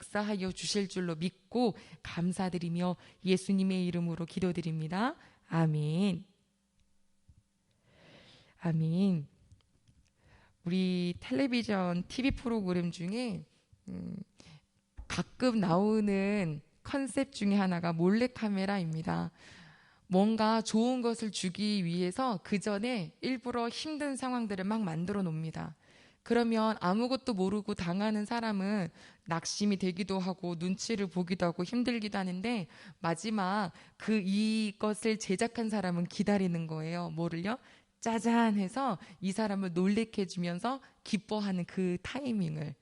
역사하여 주실 줄로 믿고 감사드리며 예수님의 이름으로 기도드립니다. 아멘. 아멘. 우리 텔레비전 TV 프로그램 중에 가끔 나오는 컨셉 중에 하나가 몰래카메라입니다. 뭔가 좋은 것을 주기 위해서 그 전에 일부러 힘든 상황들을 막 만들어 놓습니다. 그러면 아무것도 모르고 당하는 사람은 낙심이 되기도 하고 눈치를 보기도 하고 힘들기도 하는데 마지막 이것을 제작한 사람은 기다리는 거예요. 뭐를요? 짜잔 해서 이 사람을 놀래켜 주면서 기뻐하는 그 타이밍을.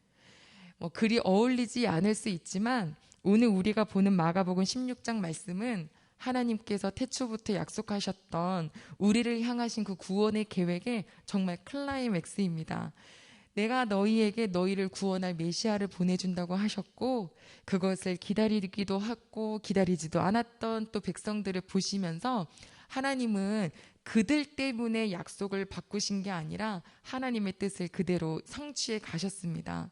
그리 어울리지 않을 수 있지만 오늘 우리가 보는 마가복음 16장 말씀은 하나님께서 태초부터 약속하셨던 우리를 향하신 그 구원의 계획의 정말 클라이맥스입니다. 내가 너희에게 너희를 구원할 메시아를 보내준다고 하셨고 그것을 기다리기도 하고 기다리지도 않았던 또 백성들을 보시면서 하나님은 그들 때문에 약속을 바꾸신 게 아니라 하나님의 뜻을 그대로 성취해 가셨습니다.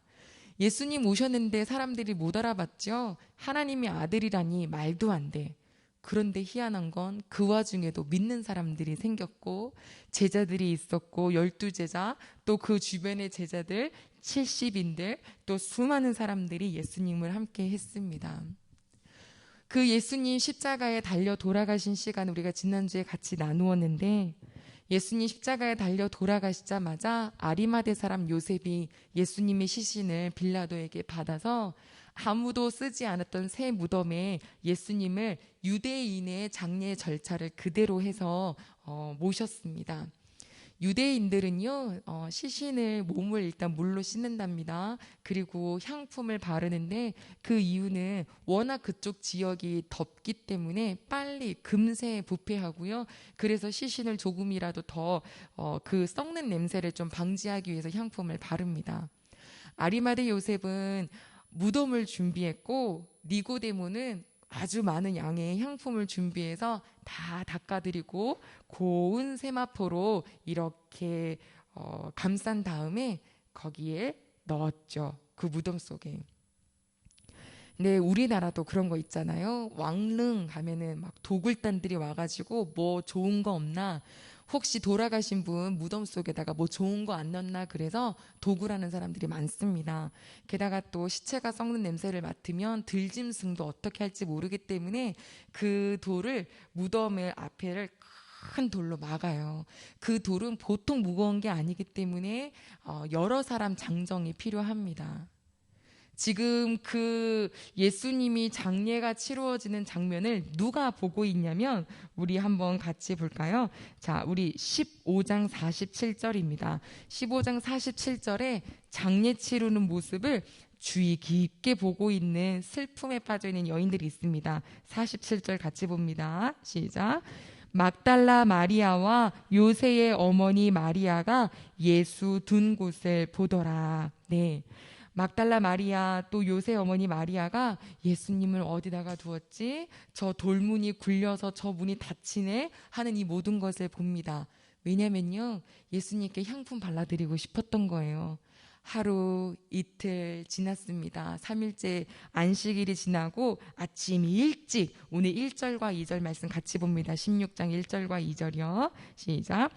예수님 오셨는데 사람들이 못 알아봤죠. 하나님의 아들이라니 말도 안 돼. 그런데 희한한 건 그 와중에도 믿는 사람들이 생겼고 제자들이 있었고 12제자 또 그 주변의 제자들 70인들 또 수많은 사람들이 예수님을 함께 했습니다. 그 예수님 십자가에 달려 돌아가신 시간 우리가 지난주에 같이 나누었는데 예수님 십자가에 달려 돌아가시자마자 아리마대 사람 요셉이 예수님의 시신을 빌라도에게 받아서 아무도 쓰지 않았던 새 무덤에 예수님을 유대인의 장례 절차를 그대로 해서 모셨습니다. 유대인들은요 시신을 몸을 일단 물로 씻는답니다. 그리고 향품을 바르는데 그 이유는 워낙 그쪽 지역이 덥기 때문에 빨리 금세 부패하고요. 그래서 시신을 조금이라도 더 그 썩는 냄새를 좀 방지하기 위해서 향품을 바릅니다. 아리마대 요셉은 무덤을 준비했고 니고데모는 아주 많은 양의 향품을 준비해서 다 닦아드리고 고운 세마포로 이렇게 감싼 다음에 거기에 넣었죠. 그 무덤 속에. 네, 우리나라도 그런 거 있잖아요. 왕릉 가면은 막 도굴단들이 와가지고 뭐 좋은 거 없나? 혹시 돌아가신 분 무덤 속에다가 뭐 좋은 거 안 넣나? 그래서 도굴하는 사람들이 많습니다. 게다가 또 시체가 썩는 냄새를 맡으면 들짐승도 어떻게 할지 모르기 때문에 그 돌을 무덤의 앞에를 큰 돌로 막아요. 그 돌은 보통 무거운 게 아니기 때문에 여러 사람 장정이 필요합니다. 지금 그 예수님이 장례가 치루어지는 장면을 누가 보고 있냐면 우리 한번 같이 볼까요? 자, 우리 15장 47절입니다. 15장 47절에 장례 치르는 모습을 주의 깊게 보고 있는 슬픔에 빠져 있는 여인들이 있습니다. 47절 같이 봅니다. 시작. 막달라 마리아와 요새의 어머니 마리아가 예수 둔 곳을 보더라. 네. 막달라 마리아 또 요새 어머니 마리아가 예수님을 어디다가 두었지? 저 돌문이 굴려서 저 문이 닫히네 하는 이 모든 것을 봅니다. 왜냐면요 예수님께 향품 발라드리고 싶었던 거예요. 하루 이틀 지났습니다. 3일째 안식일이 지나고 아침 일찍 오늘 1절과 2절 말씀 같이 봅니다. 16장 1절과 2절이요. 시작.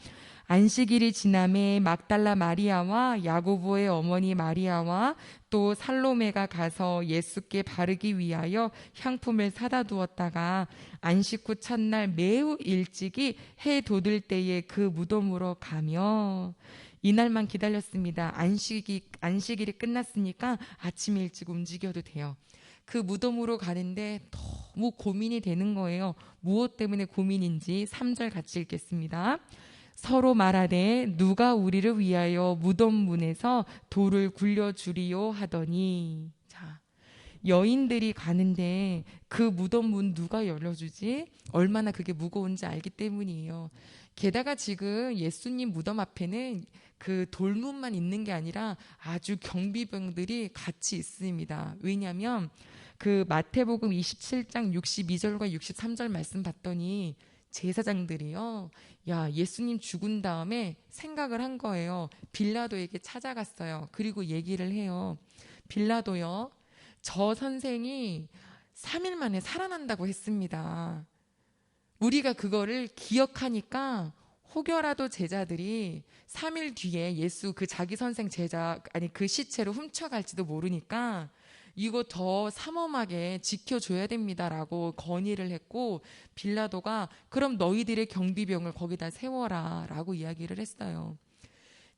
안식일이 지남에 막달라 마리아와 야고보의 어머니 마리아와 또 살로메가 가서 예수께 바르기 위하여 향품을 사다 두었다가 안식 후 첫날 매우 일찍이 해 돋을 때에 그 무덤으로 가며 이날만 기다렸습니다. 안식일이 끝났으니까 아침 일찍 움직여도 돼요. 그 무덤으로 가는데 너무 고민이 되는 거예요. 무엇 때문에 고민인지 3절 같이 읽겠습니다. 서로 말하되 누가 우리를 위하여 무덤 문에서 돌을 굴려주리요 하더니 자 여인들이 가는데 그 무덤 문 누가 열어주지? 얼마나 그게 무거운지 알기 때문이에요. 게다가 지금 예수님 무덤 앞에는 그 돌문만 있는 게 아니라 아주 경비병들이 같이 있습니다. 왜냐하면 그 마태복음 27장 62절과 63절 말씀 봤더니 제사장들이요. 야, 예수님 죽은 다음에 생각을 한 거예요. 빌라도에게 찾아갔어요. 그리고 얘기를 해요. 빌라도요. 저 선생이 3일 만에 살아난다고 했습니다. 우리가 그거를 기억하니까 혹여라도 제자들이 3일 뒤에 예수 그 자기 선생 제자, 아니 그 시체로 훔쳐갈지도 모르니까 이거 더 삼엄하게 지켜줘야 됩니다라고 건의를 했고, 빌라도가 그럼 너희들의 경비병을 거기다 세워라 라고 이야기를 했어요.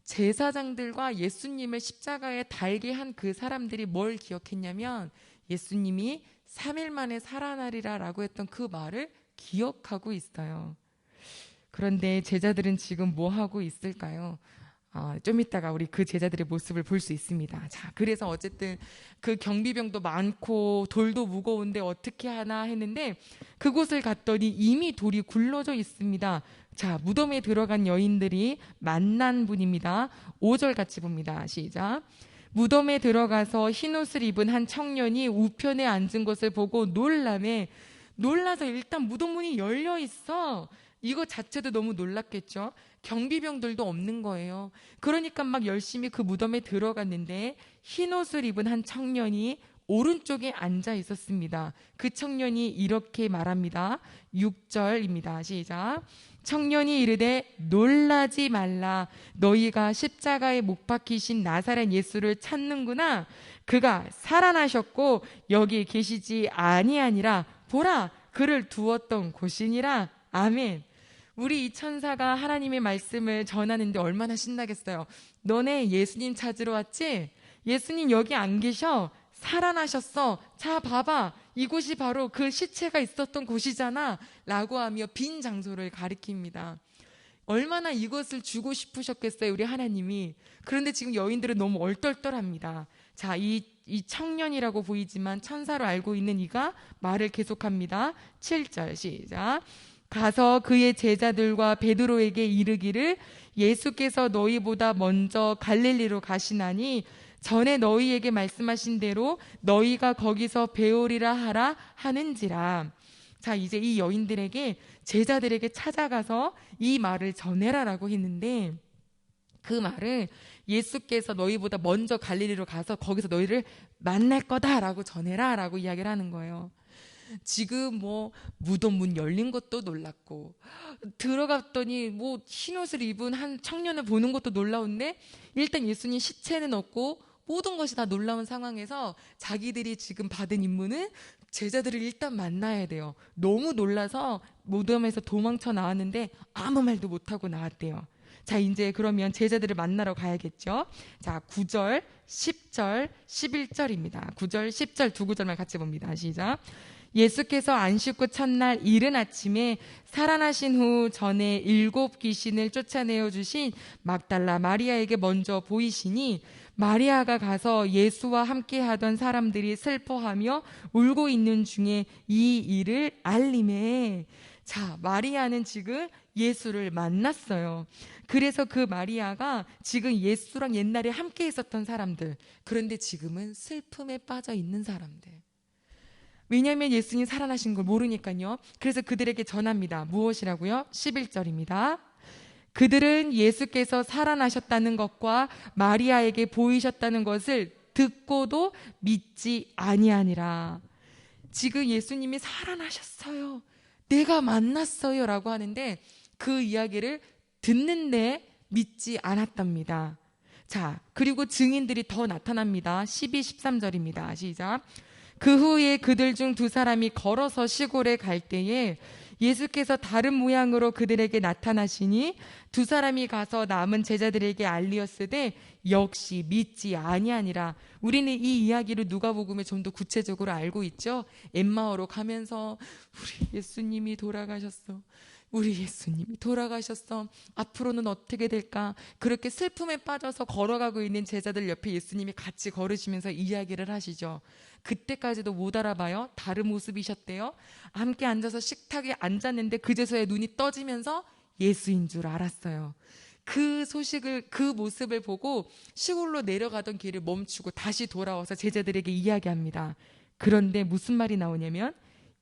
제사장들과 예수님을 십자가에 달게 한 그 사람들이 뭘 기억했냐면 예수님이 3일 만에 살아나리라 라고 했던 그 말을 기억하고 있어요. 그런데 제자들은 지금 뭐 하고 있을까요? 좀 이따가 우리 그 제자들의 모습을 볼 수 있습니다. 자, 그래서 어쨌든 그 경비병도 많고 돌도 무거운데 어떻게 하나 했는데 그곳을 갔더니 이미 돌이 굴러져 있습니다. 자, 무덤에 들어간 여인들이 만난 분입니다. 5절 같이 봅니다. 시작. 무덤에 들어가서 흰옷을 입은 한 청년이 우편에 앉은 것을 보고 놀라서 일단 무덤 문이 열려 있어. 이거 자체도 너무 놀랐겠죠. 경비병들도 없는 거예요. 그러니까 막 열심히 그 무덤에 들어갔는데 흰옷을 입은 한 청년이 오른쪽에 앉아 있었습니다. 그 청년이 이렇게 말합니다. 6절입니다. 시작. 청년이 이르되 놀라지 말라. 너희가 십자가에 못 박히신 나사렛 예수를 찾는구나. 그가 살아나셨고 여기 계시지 아니하니라. 보라, 그를 두었던 곳이니라. 아멘. 우리 이 천사가 하나님의 말씀을 전하는데 얼마나 신나겠어요. 너네 예수님 찾으러 왔지? 예수님 여기 안 계셔. 살아나셨어. 자, 봐봐. 이곳이 바로 그 시체가 있었던 곳이잖아. 라고 하며 빈 장소를 가리킵니다. 얼마나 이것을 주고 싶으셨겠어요, 우리 하나님이. 그런데 지금 여인들은 너무 얼떨떨합니다. 자, 이 청년이라고 보이지만 천사로 알고 있는 이가 말을 계속합니다. 7절 시작. 가서 그의 제자들과 베드로에게 이르기를 예수께서 너희보다 먼저 갈릴리로 가시나니 전에 너희에게 말씀하신 대로 너희가 거기서 배우리라 하라 하는지라. 자, 이제 이 여인들에게 제자들에게 찾아가서 이 말을 전해라라고 했는데 그 말을 예수께서 너희보다 먼저 갈릴리로 가서 거기서 너희를 만날 거다라고 전해라라고 이야기를 하는 거예요. 지금 뭐 무덤 문 열린 것도 놀랐고 들어갔더니 뭐 흰옷을 입은 한 청년을 보는 것도 놀라운데 일단 예수님 시체는 없고 모든 것이 다 놀라운 상황에서 자기들이 지금 받은 임무는 제자들을 일단 만나야 돼요. 너무 놀라서 무덤에서 도망쳐 나왔는데 아무 말도 못하고 나왔대요. 자, 이제 그러면 제자들을 만나러 가야겠죠. 자, 9절, 10절, 11절입니다. 9절, 10절 두 구절만 같이 봅니다. 시작. 예수께서 안식구 첫날 이른 아침에 살아나신 후 전에 7 귀신을 쫓아내어 주신 막달라 마리아에게 먼저 보이시니 마리아가 가서 예수와 함께 하던 사람들이 슬퍼하며 울고 있는 중에 이 일을 알림해. 자, 마리아는 지금 예수를 만났어요. 그래서 그 마리아가 지금 예수랑 옛날에 함께 있었던 사람들, 그런데 지금은 슬픔에 빠져 있는 사람들. 왜냐하면 예수님 살아나신 걸 모르니까요. 그래서 그들에게 전합니다. 무엇이라고요? 11절입니다. 그들은 예수께서 살아나셨다는 것과 마리아에게 보이셨다는 것을 듣고도 믿지 아니하니라. 지금 예수님이 살아나셨어요. 내가 만났어요. 라고 하는데 그 이야기를 듣는데 믿지 않았답니다. 자, 그리고 증인들이 더 나타납니다. 12, 13절입니다. 시작. 그 후에 그들 중 2사람이 걸어서 시골에 갈 때에 예수께서 다른 모양으로 그들에게 나타나시니 2사람이 가서 남은 제자들에게 알리었으되 역시 믿지 아니하니라. 우리는 이 이야기를 누가복음에 좀 더 구체적으로 알고 있죠. 엠마오로 가면서 우리 예수님이 돌아가셨어. 우리 예수님이 돌아가셨어. 앞으로는 어떻게 될까? 그렇게 슬픔에 빠져서 걸어가고 있는 제자들 옆에 예수님이 같이 걸으시면서 이야기를 하시죠. 그때까지도 못 알아봐요. 다른 모습이셨대요. 함께 앉아서 식탁에 앉았는데 그제서야 눈이 떠지면서 예수인 줄 알았어요. 그 소식을, 그 모습을 보고 시골로 내려가던 길을 멈추고 다시 돌아와서 제자들에게 이야기합니다. 그런데 무슨 말이 나오냐면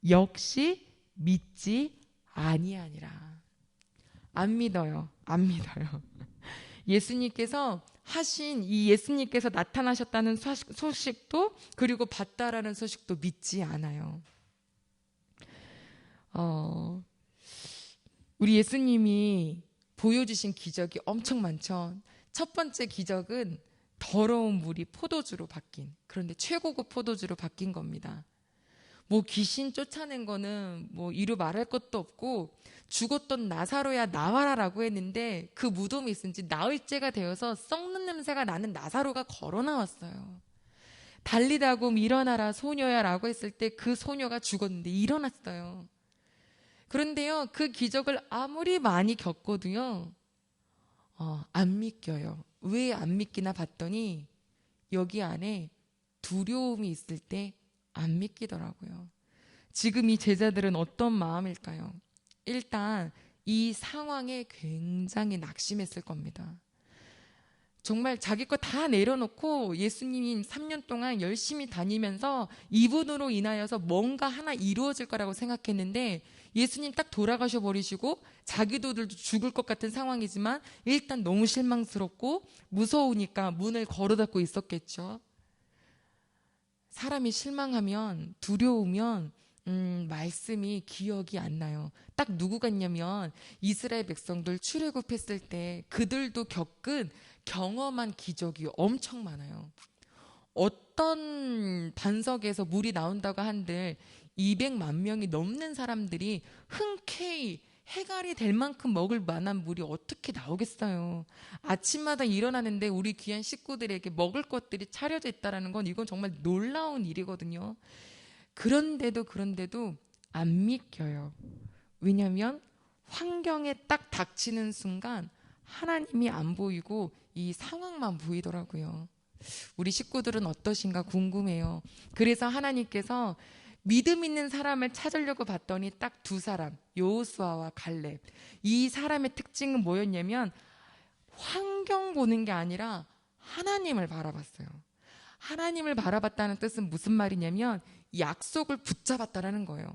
역시 믿지 아니하니라. 안 믿어요. 안 믿어요. 예수님께서 하신 이 예수님께서 나타나셨다는 소식도, 그리고 봤다라는 소식도 믿지 않아요. 우리 예수님이 보여주신 기적이 엄청 많죠. 첫 번째 기적은 더러운 물이 포도주로 바뀐, 그런데 최고급 포도주로 바뀐 겁니다. 뭐 귀신 쫓아낸 거는 뭐 이루 말할 것도 없고, 죽었던 나사로야 나와라라고 했는데 그 무덤이 있은지 나흘째가 되어서 썩는 냄새가 나는 나사로가 걸어 나왔어요. 달리다곰 일어나라 소녀야 라고 했을 때 그 소녀가 죽었는데 일어났어요. 그런데요, 그 기적을 아무리 많이 겪어도요, 안 믿겨요. 왜 안 믿기나 봤더니 여기 안에 두려움이 있을 때 안 믿기더라고요. 지금 이 제자들은 어떤 마음일까요? 일단 이 상황에 굉장히 낙심했을 겁니다. 정말 자기 거 다 내려놓고 예수님이 3년 동안 열심히 다니면서 이분으로 인하여서 뭔가 하나 이루어질 거라고 생각했는데, 예수님 딱 돌아가셔 버리시고 자기도들도 죽을 것 같은 상황이지만 일단 너무 실망스럽고 무서우니까 문을 걸어 닫고 있었겠죠. 사람이 실망하면, 두려우면 말씀이 기억이 안 나요. 딱 누구 같냐면 이스라엘 백성들 출애굽했을 때 그들도 겪은, 경험한 기적이 엄청 많아요. 어떤 반석에서 물이 나온다고 한들 200만 명이 넘는 사람들이 흔쾌히 해갈이 될 만큼 먹을 만한 물이 어떻게 나오겠어요. 아침마다 일어나는데 우리 귀한 식구들에게 먹을 것들이 차려져 있다는 건 이건 정말 놀라운 일이거든요. 그런데도 안 믿겨요. 왜냐하면 환경에 딱 닥치는 순간 하나님이 안 보이고 이 상황만 보이더라고요. 우리 식구들은 어떠신가 궁금해요. 그래서 하나님께서 믿음 있는 사람을 찾으려고 봤더니 딱 두 사람, 여호수아와 갈렙. 이 사람의 특징은 뭐였냐면 환경 보는 게 아니라 하나님을 바라봤어요. 하나님을 바라봤다는 뜻은 무슨 말이냐면 약속을 붙잡았다라는 거예요.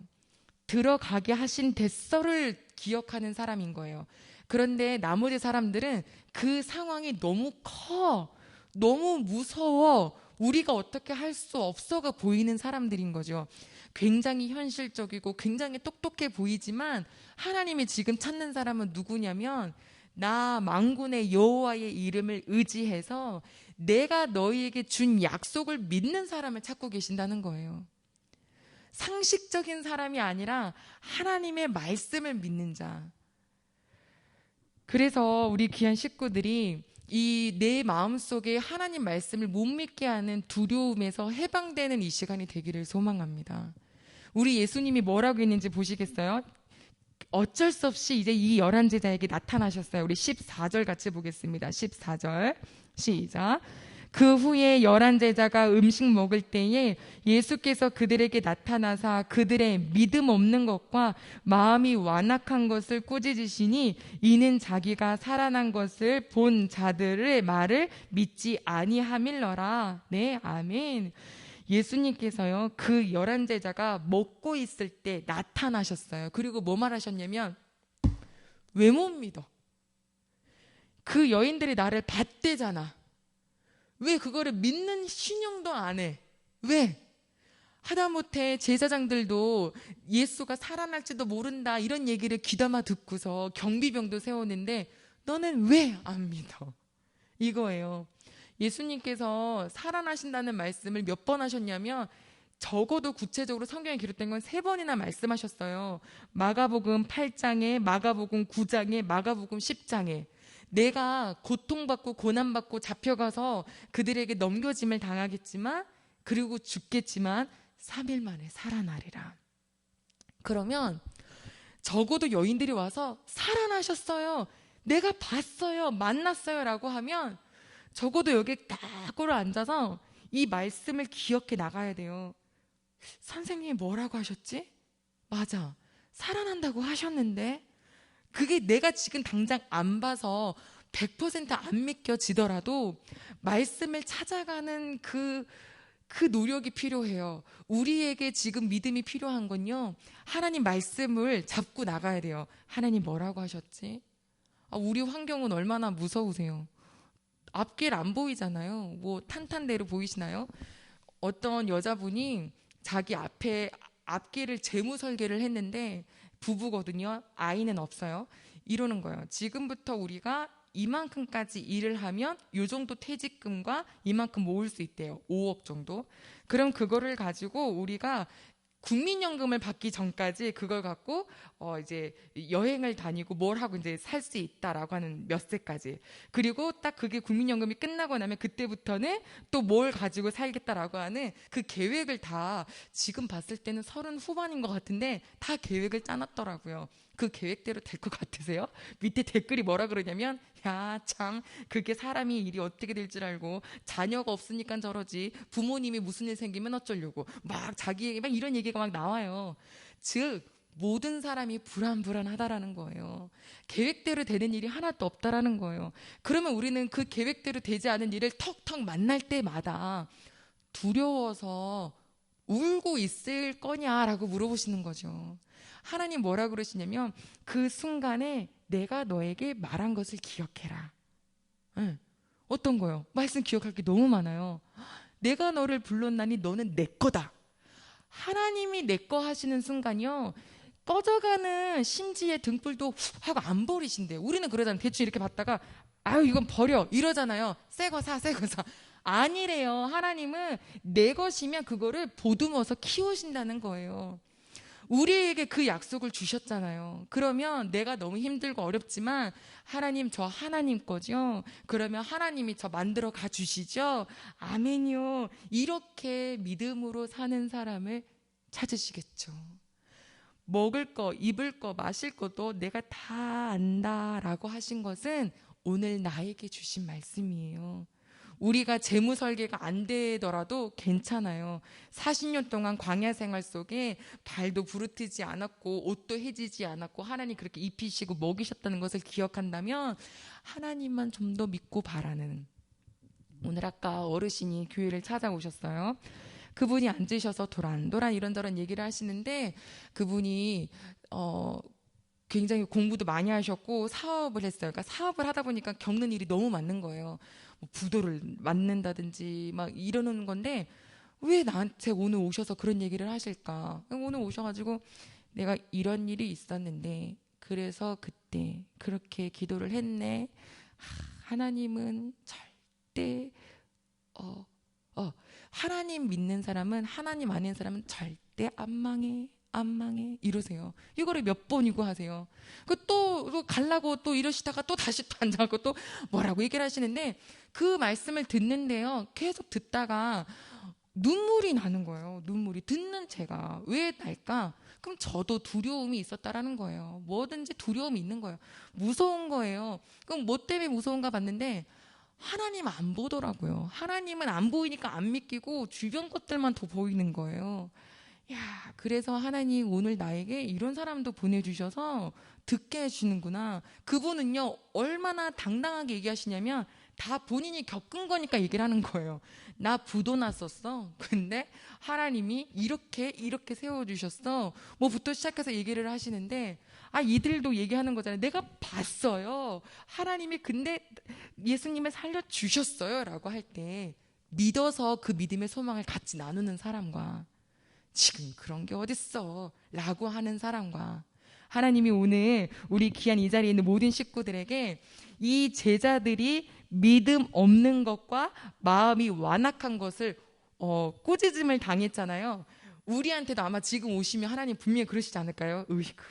들어가게 하신 대서를 기억하는 사람인 거예요. 그런데 나머지 사람들은 그 상황이 너무 커, 너무 무서워, 우리가 어떻게 할 수 없어가 보이는 사람들인 거죠. 굉장히 현실적이고 굉장히 똑똑해 보이지만 하나님이 지금 찾는 사람은 누구냐면, 나 만군의 여호와의 이름을 의지해서 내가 너희에게 준 약속을 믿는 사람을 찾고 계신다는 거예요. 상식적인 사람이 아니라 하나님의 말씀을 믿는 자. 그래서 우리 귀한 식구들이 이 내 마음속에 하나님 말씀을 못 믿게 하는 두려움에서 해방되는 이 시간이 되기를 소망합니다. 우리 예수님이 뭐라고 했는지 보시겠어요? 어쩔 수 없이 이제 이 11제자에게 나타나셨어요. 우리 14절 같이 보겠습니다. 14절 시작. 그 후에 11제자가 음식 먹을 때에 예수께서 그들에게 나타나사 그들의 믿음 없는 것과 마음이 완악한 것을 꾸짖으시니, 이는 자기가 살아난 것을 본 자들의 말을 믿지 아니함일러라. 네, 아멘. 예수님께서요, 그 11제자가 먹고 있을 때 나타나셨어요. 그리고 뭐 말하셨냐면, 왜 못 믿어? 그 여인들이 나를 봤대잖아. 왜 그거를 믿는 신용도 안 해? 왜? 하다못해 제사장들도 예수가 살아날지도 모른다 이런 얘기를 귀담아 듣고서 경비병도 세우는데 너는 왜 안 믿어? 이거예요. 예수님께서 살아나신다는 말씀을 몇 번 하셨냐면, 적어도 구체적으로 성경에 기록된 건 3번이나 말씀하셨어요. 마가복음 8장에, 마가복음 9장에, 마가복음 10장에. 내가 고통받고 고난받고 잡혀가서 그들에게 넘겨짐을 당하겠지만, 그리고 죽겠지만 3일 만에 살아나리라. 그러면 적어도 여인들이 와서 살아나셨어요, 내가 봤어요, 만났어요 라고 하면 적어도 여기 딱 꿇어 앉아서 이 말씀을 기억해 나가야 돼요. 선생님이 뭐라고 하셨지? 맞아, 살아난다고 하셨는데. 그게 내가 지금 당장 안 봐서 100% 안 믿겨지더라도 말씀을 찾아가는 그 노력이 필요해요. 우리에게 지금 믿음이 필요한 건요, 하나님 말씀을 잡고 나가야 돼요. 하나님 뭐라고 하셨지? 우리 환경은 얼마나 무서우세요. 앞길 안 보이잖아요. 뭐 탄탄대로 보이시나요? 어떤 여자분이 자기 앞길을 재무 설계를 했는데 부부거든요. 아이는 없어요. 이러는 거예요. 지금부터 우리가 이만큼까지 일을 하면 요 정도 퇴직금과 이만큼 모을 수 있대요. 5억 정도. 그럼 그거를 가지고 우리가 국민연금을 받기 전까지 그걸 갖고 이제 여행을 다니고 뭘 하고 이제 살 수 있다라고 하는 몇 세까지. 그리고 딱 그게 국민연금이 끝나고 나면 그때부터는 또 뭘 가지고 살겠다라고 하는 그 계획을 다 지금 봤을 때는 30 후반인 것 같은데 다 계획을 짜놨더라고요. 그 계획대로 될 것 같으세요? 밑에 댓글이 뭐라 그러냐면 야, 참 그게 사람이 일이 어떻게 될 줄 알고 자녀가 없으니까 저러지 부모님이 무슨 일 생기면 어쩌려고 막 자기에게 막 이런 얘기가 막 나와요. 즉 모든 사람이 불안불안하다라는 거예요. 계획대로 되는 일이 하나도 없다라는 거예요. 그러면 우리는 그 계획대로 되지 않은 일을 턱턱 만날 때마다 두려워서 울고 있을 거냐라고 물어보시는 거죠. 하나님 뭐라 그러시냐면 그 순간에 내가 너에게 말한 것을 기억해라. 네. 어떤 거요? 말씀 기억할 게 너무 많아요. 내가 너를 불렀나니 너는 내 거다. 하나님이 내 거 하시는 순간이요. 꺼져가는 심지의 등불도 훅 하고 안 버리신대요. 우리는 그러잖아요. 대충 이렇게 봤다가 아유 이건 버려 이러잖아요. 새 거 사, 새 거 사. 아니래요. 하나님은 내 것이면 그거를 보듬어서 키우신다는 거예요. 우리에게 그 약속을 주셨잖아요. 그러면 내가 너무 힘들고 어렵지만 하나님 저 하나님 거죠. 그러면 하나님이 저 만들어 가 주시죠. 아멘이요. 이렇게 믿음으로 사는 사람을 찾으시겠죠. 먹을 거, 입을 거, 마실 것도 내가 다 안다라고 하신 것은 오늘 나에게 주신 말씀이에요. 우리가 재무 설계가 안 되더라도 괜찮아요. 40년 동안 광야 생활 속에 발도 부르트지 않았고 옷도 해지지 않았고 하나님 그렇게 입히시고 먹이셨다는 것을 기억한다면 하나님만 좀 더 믿고 바라는. 오늘 아까 어르신이 교회를 찾아오셨어요. 그분이 앉으셔서 도란도란 이런저런 얘기를 하시는데 그분이 굉장히 공부도 많이 하셨고 사업을 했어요. 그러니까 사업을 하다 보니까 겪는 일이 너무 많은 거예요. 뭐 부도를 맞는다든지 막 이러는 건데 왜 나한테 오늘 오셔서 그런 얘기를 하실까? 오늘 오셔가지고 내가 이런 일이 있었는데 그래서 그때 그렇게 기도를 했네. 하나님은 절대 하나님 믿는 사람은 하나님 아닌 사람은 절대 안 망해. 안 망해 이러세요. 이거를 몇 번이고 하세요. 또 갈라고 또 이러시다가 또 다시 또 앉아갖고 또 뭐라고 얘기를 하시는데 그 말씀을 듣는데요. 계속 듣다가 눈물이 나는 거예요. 눈물이 듣는 제가 왜 날까? 그럼 저도 두려움이 있었다라는 거예요. 뭐든지 두려움이 있는 거예요. 무서운 거예요. 그럼 뭐 때문에 무서운가 봤는데 하나님 안 보더라고요. 하나님은 안 보이니까 안 믿기고 주변 것들만 더 보이는 거예요. 야, 그래서 하나님 오늘 나에게 이런 사람도 보내주셔서 듣게 해주시는구나. 그분은요, 얼마나 당당하게 얘기하시냐면 다 본인이 겪은 거니까 얘기를 하는 거예요. 나 부도 났었어. 근데 하나님이 이렇게 세워주셨어. 뭐부터 시작해서 얘기를 하시는데 이들도 얘기하는 거잖아요. 내가 봤어요. 하나님이 근데 예수님을 살려주셨어요. 라고 할 때 믿어서 그 믿음의 소망을 같이 나누는 사람과 지금 그런 게 어딨어 라고 하는 사람과 하나님이 오늘 우리 귀한 이 자리에 있는 모든 식구들에게 이 제자들이 믿음 없는 것과 마음이 완악한 것을 꾸짖음을 당했잖아요. 우리한테도 아마 지금 오시면 하나님 분명히 그러시지 않을까요?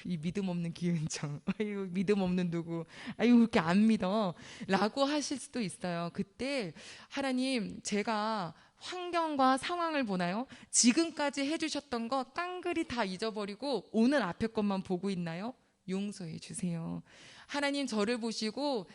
이 믿음 없는 기은정, 아이고 믿음 없는 누구, 아이고 그렇게 안 믿어 라고 하실 수도 있어요. 그때 하나님 제가 환경과 상황을 보나요? 지금까지 해주셨던 거 깡그리 다 잊어버리고 오늘 앞에 것만 보고 있나요? 용서해 주세요. 하나님 저를 보시고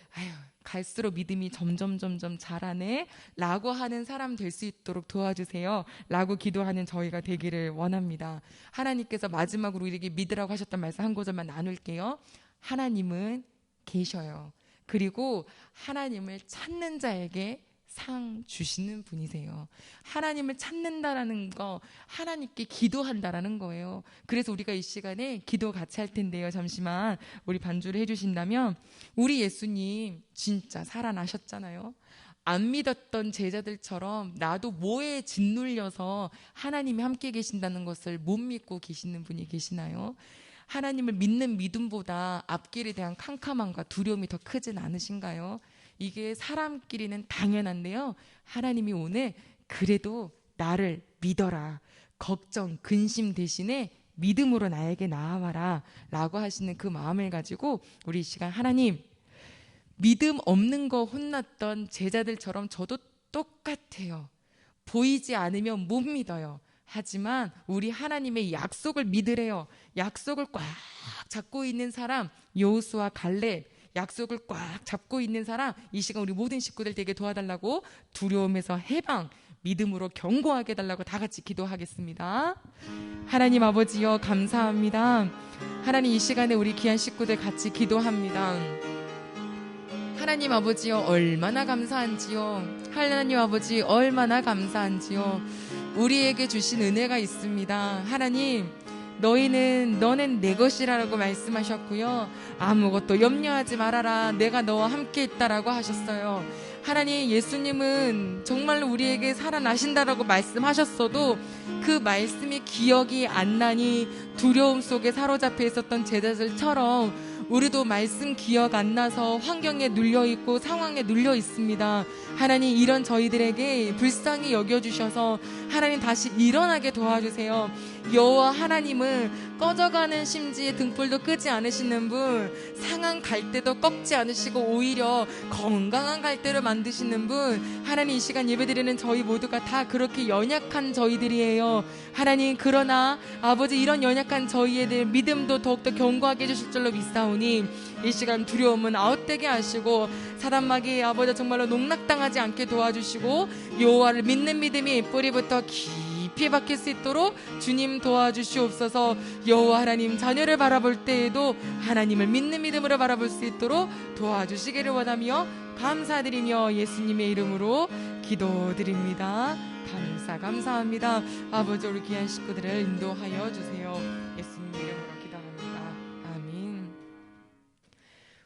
갈수록 믿음이 점점 자라네 라고 하는 사람 될 수 있도록 도와주세요 라고 기도하는 저희가 되기를 원합니다. 하나님께서 마지막으로 우리에게 믿으라고 하셨던 말씀 한 구절만 나눌게요. 하나님은 계셔요. 그리고 하나님을 찾는 자에게 상 주시는 분이세요. 하나님을 찾는다라는 거, 하나님께 기도한다라는 거예요. 그래서 우리가 이 시간에 기도 같이 할 텐데요. 잠시만 우리 반주를 해주신다면 우리 예수님 진짜 살아나셨잖아요. 안 믿었던 제자들처럼 나도 뭐에 짓눌려서 하나님이 함께 계신다는 것을 못 믿고 계시는 분이 계시나요? 하나님을 믿는 믿음보다 앞길에 대한 캄캄함과 두려움이 더 크진 않으신가요? 이게 사람끼리는 당연한데요. 하나님이 오늘 그래도 나를 믿어라. 걱정, 근심 대신에 믿음으로 나에게 나아와라 라고 하시는 그 마음을 가지고 우리 이 시간 하나님, 믿음 없는 거 혼났던 제자들처럼 저도 똑같아요. 보이지 않으면 못 믿어요. 하지만 우리 하나님의 약속을 믿으래요. 약속을 꽉 잡고 있는 사람, 여호수아 갈렙, 약속을 꽉 잡고 있는 사람, 이 시간 우리 모든 식구들 되게 도와달라고, 두려움에서 해방, 믿음으로 견고하게 해달라고 다 같이 기도하겠습니다. 하나님 아버지여, 감사합니다. 하나님, 이 시간에 우리 귀한 식구들 같이 기도합니다. 하나님 아버지여, 얼마나 감사한지요. 하나님 아버지, 얼마나 감사한지요. 우리에게 주신 은혜가 있습니다. 하나님, 너는 내 것이라고 말씀하셨고요. 아무것도 염려하지 말아라. 내가 너와 함께 있다라고 하셨어요. 하나님, 예수님은 정말로 우리에게 살아나신다라고 말씀하셨어도 그 말씀이 기억이 안 나니 두려움 속에 사로잡혀 있었던 제자들처럼 우리도 말씀 기억 안 나서 환경에 눌려있고 상황에 눌려 있습니다. 하나님, 이런 저희들에게 불쌍히 여겨주셔서 하나님 다시 일어나게 도와주세요. 여호와 하나님은 꺼져가는 심지에 등불도 끄지 않으시는 분, 상한 갈대도 꺾지 않으시고 오히려 건강한 갈대를 만드시는 분, 하나님, 이 시간 예배드리는 저희 모두가 다 그렇게 연약한 저희들이에요. 하나님, 그러나 아버지, 이런 연약한 저희의 믿음도 더욱더 견고하게 해주실 줄로 믿사오니 이 시간 두려움은 아웃되게 하시고 사단마귀 아버지 정말로 농락당하지 않게 도와주시고 여호와를 믿는 믿음이 뿌리부터 깊이 박힐 수 있도록 주님 도와주시옵소서. 여호와 하나님, 자녀를 바라볼 때에도 하나님을 믿는 믿음으로 바라볼 수 있도록 도와주시기를 원하며 감사드리며 예수님의 이름으로 기도드립니다. 감사합니다. 아버지, 우리 귀한 식구들을 인도하여 주세요. 예수님의 이름으로 기도합니다. 아멘.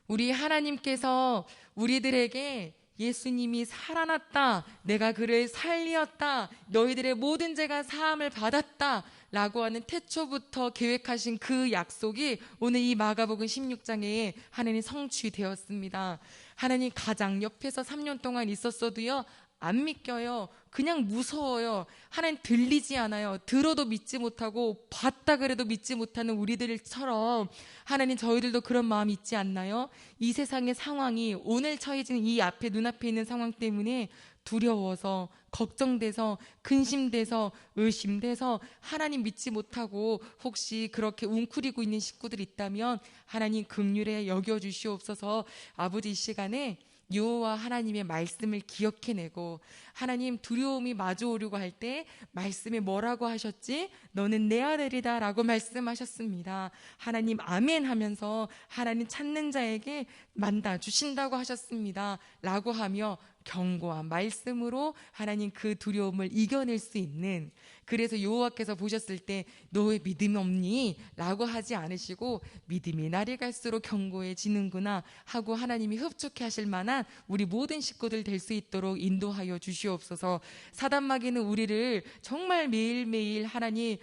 우리 하나님께서 우리들에게 예수님이 살아났다, 내가 그를 살리었다, 너희들의 모든 죄가 사함을 받았다 라고 하는 태초부터 계획하신 그 약속이 오늘 이 마가복음 16장에 하나님 성취되었습니다. 하나님, 가장 옆에서 3년 동안 있었어도요 안 믿겨요. 그냥 무서워요. 하나님, 들리지 않아요. 들어도 믿지 못하고 봤다 그래도 믿지 못하는 우리들처럼 하나님, 저희들도 그런 마음 있지 않나요? 이 세상의 상황이 오늘 처해진 이 앞에 눈앞에 있는 상황 때문에 두려워서 걱정돼서 근심돼서 의심돼서 하나님 믿지 못하고 혹시 그렇게 웅크리고 있는 식구들이 있다면 하나님, 긍휼에 여겨주시옵소서. 아버지, 이 시간에 여호와 하나님의 말씀을 기억해내고 하나님, 두려움이 마주오려고 할 때 말씀에 뭐라고 하셨지? 너는 내 아들이다 라고 말씀하셨습니다. 하나님, 아멘 하면서 하나님 찾는 자에게 만나 주신다고 하셨습니다 라고 하며 견고한 말씀으로 하나님 그 두려움을 이겨낼 수 있는, 그래서 여호와께서 보셨을 때 너 왜 믿음이 없니? 라고 하지 않으시고 믿음이 날이 갈수록 견고해지는구나 하고 하나님이 흡족해 하실 만한 우리 모든 식구들 될 수 있도록 인도하여 주시옵소서. 사단마귀는 우리를 정말 매일매일 하나님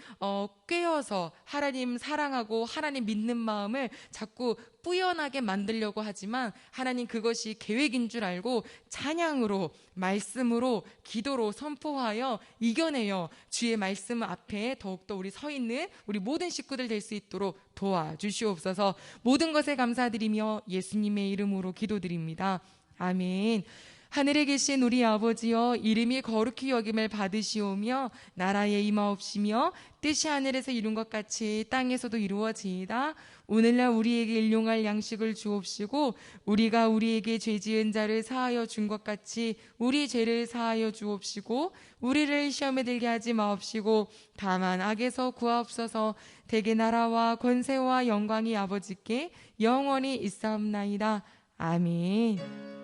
꿰어서 하나님 사랑하고 하나님 믿는 마음을 자꾸 뿌연하게 만들려고 하지만 하나님, 그것이 계획인 줄 알고 찬양으로, 말씀으로, 기도로 선포하여 이겨내어 주의 말씀 앞에 더욱더 우리 서 있는 우리 모든 식구들 될 수 있도록 도와주시옵소서. 모든 것에 감사드리며 예수님의 이름으로 기도드립니다. 아멘. 하늘에 계신 우리 아버지여, 이름이 거룩히 여김을 받으시오며 나라에 임하옵시며 뜻이 하늘에서 이룬 것 같이 땅에서도 이루어지이다. 오늘날 우리에게 일용할 양식을 주옵시고 우리가 우리에게 죄 지은 자를 사하여 준 것 같이 우리 죄를 사하여 주옵시고 우리를 시험에 들게 하지 마옵시고 다만 악에서 구하옵소서. 대개 나라와 권세와 영광이 아버지께 영원히 있사옵나이다. 아멘.